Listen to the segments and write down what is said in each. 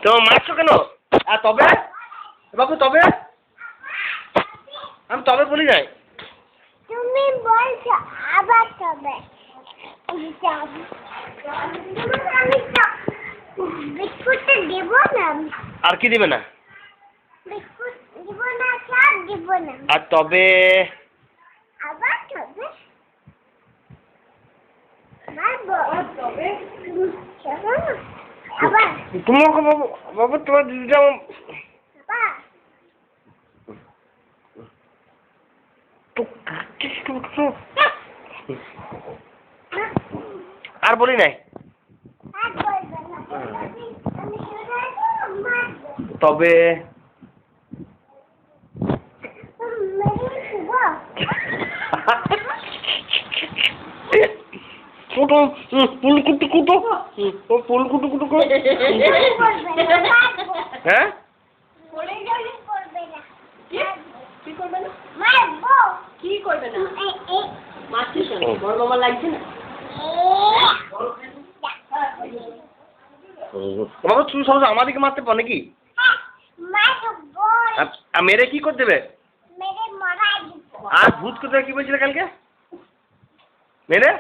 তো মারছো কেন? আর তবে বাবু তবে আমি তবে বলি নাই। তুমি বলছো আবার তবে বিস্কুটটা দেব না। আর কি দিবে না? বিস্কুট দিব না, চাপ দিব না। আর তবে আবার তবে তবে আবার তোমাকে বাবু বাবু তোমার দিদিটা আর বলি নাই। তবে হ্যাঁ কি করবে না? মারছিস কেন? বড় মামা লাগছে না? বাবা তুমি সব আমাদেরকে মারতে পারো নাকি? মেরে কি করে দেবে? আর ভূত করতে কি বলছিলে কালকে? মেরে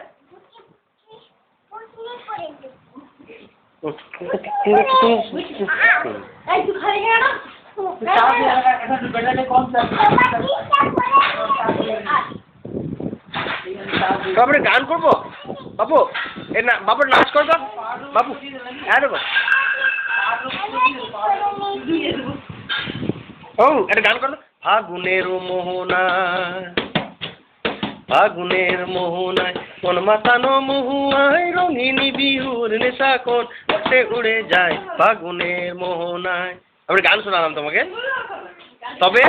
তারপরে গান করবো বাবু এ না বাবুর নাচ করবো বাবু হ্যাঁ দেবো ও একটা গান করলো ফাগুনের মোহনায় ফাগুনের মোহনায় কোন মাতানো মহুয়ায় রঙিনী বিহুর নেশা কোন উঠে উড়ে যায় ফাগুনের মোহনায়। আমি গান শোনালাম তোমাকে তবে